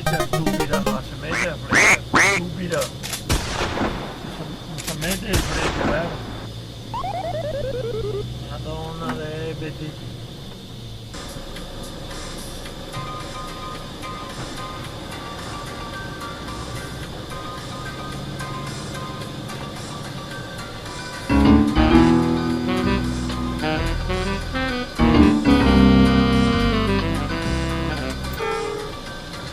freccia stupida, ma se mette la freccia stupida, non si mette le frecce, vero? Madonna debiti.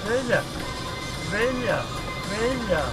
Sveglia, sveglia, sveglia.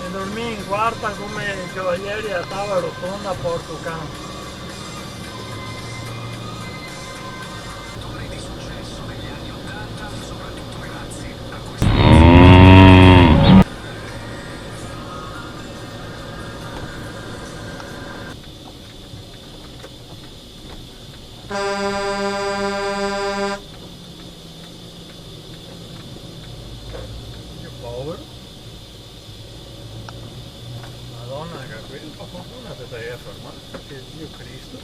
E dormì in quarta come i cavalieri a tavola rotonda a Portocano. Che povero. Madonna, che quello fa fortuna che stai a fermare, perché Dio Cristo.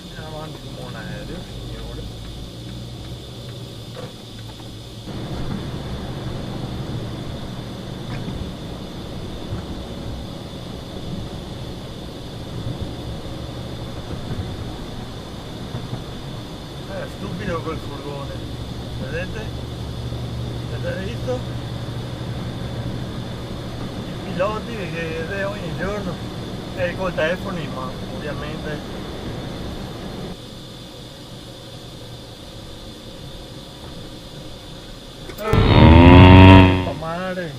Andiamo avanti come un aereo, signore. È stupido quel furgone, vedete? Avete visto? I piloti che ogni giorno e col telefono in mano, ovviamente. Mare,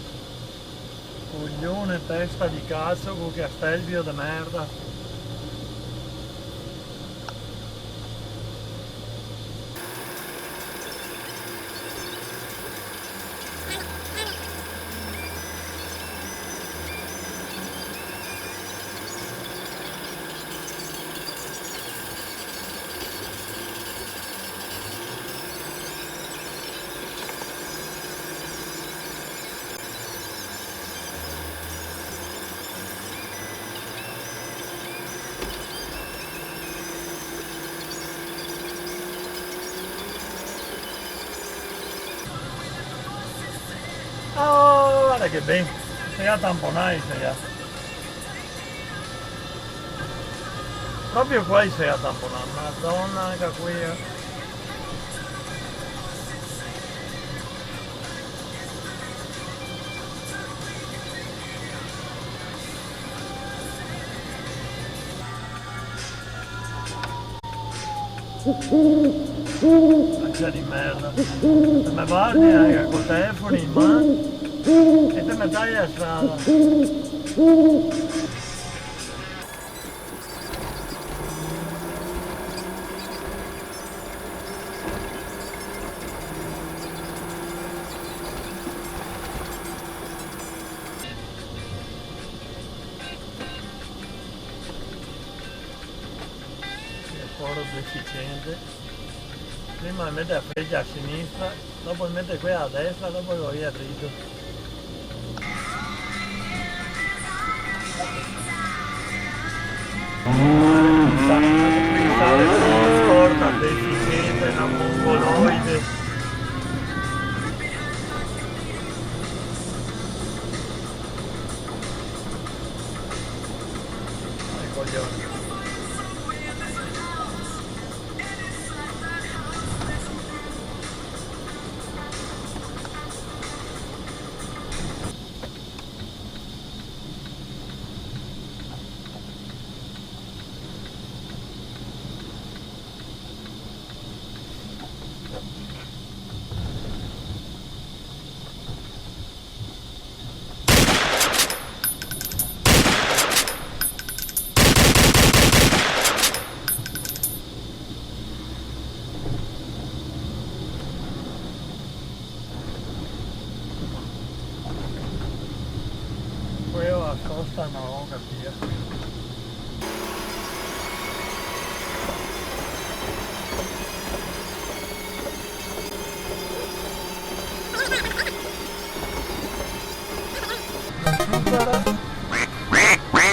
coglione, testa di cazzo con Castelvio de merda. Oh, guarda che bene, sei a tamponare, sei a... Proprio qua sei a tamponare, madonna che qui... Faccia di merda. Se mi guardi col telefono in mano e te mi tagli la strada. Che foro deficiente. Prima mette la freccia a sinistra, dopo mette quella a destra, dopo lo via dritto. Pensare come scorta, deficiente, una mongoloide. Ai coglioni. Quello a costa no, capire.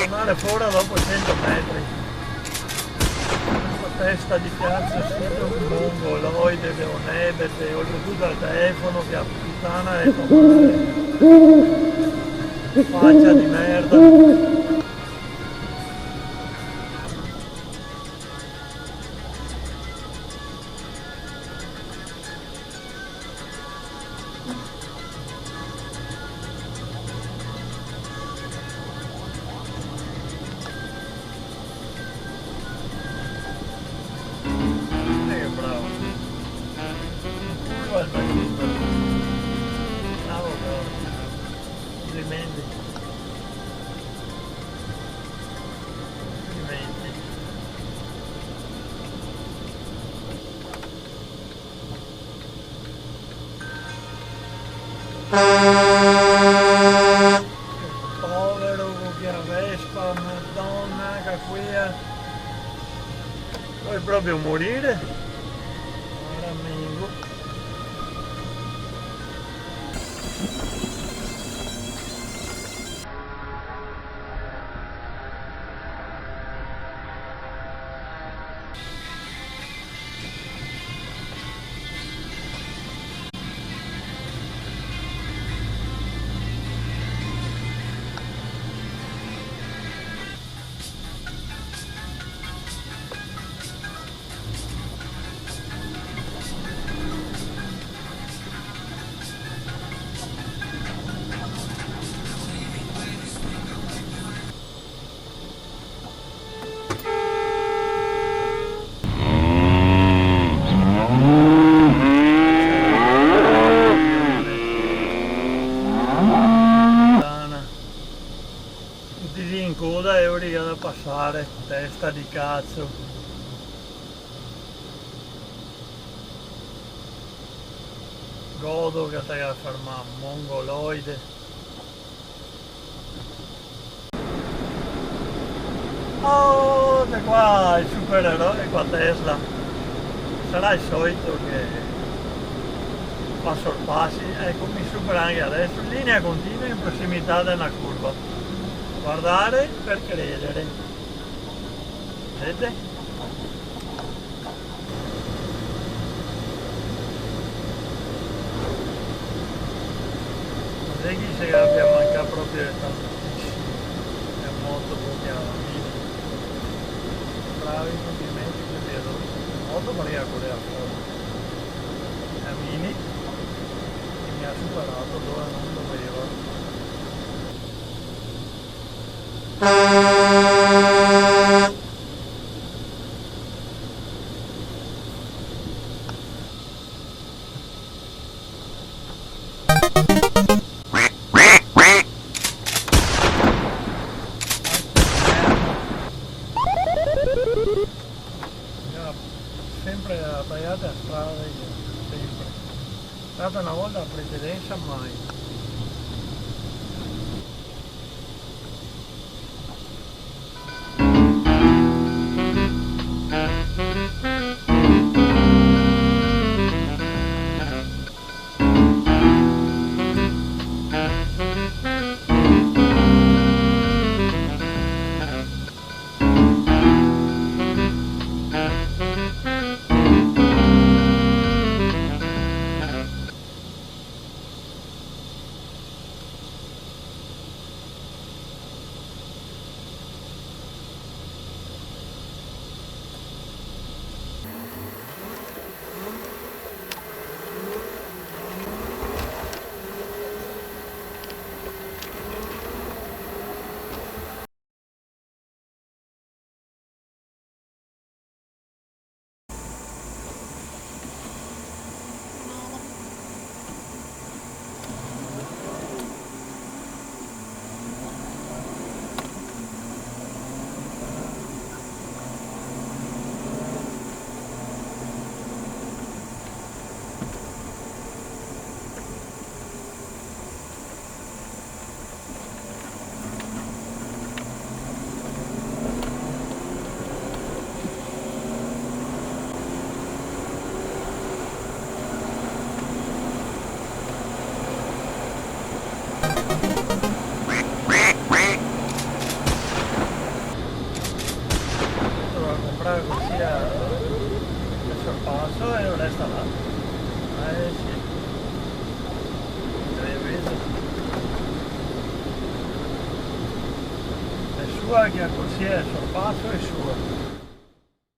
Tornare fuori dopo 100 metri. testa di cazzo, sito mongoloide, leonebete, ho veduto al telefono che a puttana è faccia di merda. Che bravo. Curva il bacino. Bravo, bravo. Complimenti. Complimenti. Povero che a Vespa, madonna, che qui vuoi proprio morire? Ora amico. Tutti lì in coda e ora da passare, testa di cazzo. Godo che stai a fermare, mongoloide. Oh, da qua il supereroe qua Tesla. Sarà il solito che fa sorpassi, ecco mi supera anche adesso, linea continua in prossimità della curva. Guardare per credere. Vedete? Non è che si abbia mancato proprio tantissimo. È molto pochiamo. Bravi, complimenti, che vedo. Molto Maria Corea fuori. È Mini che mi ha superato dove non doveva. Sempre tagliate a strada, sempre. È stata una volta la precedenza mai. Comprare così sorpasso e resta là. Sì. Hai visto? È sua che così è sorpasso, è sua.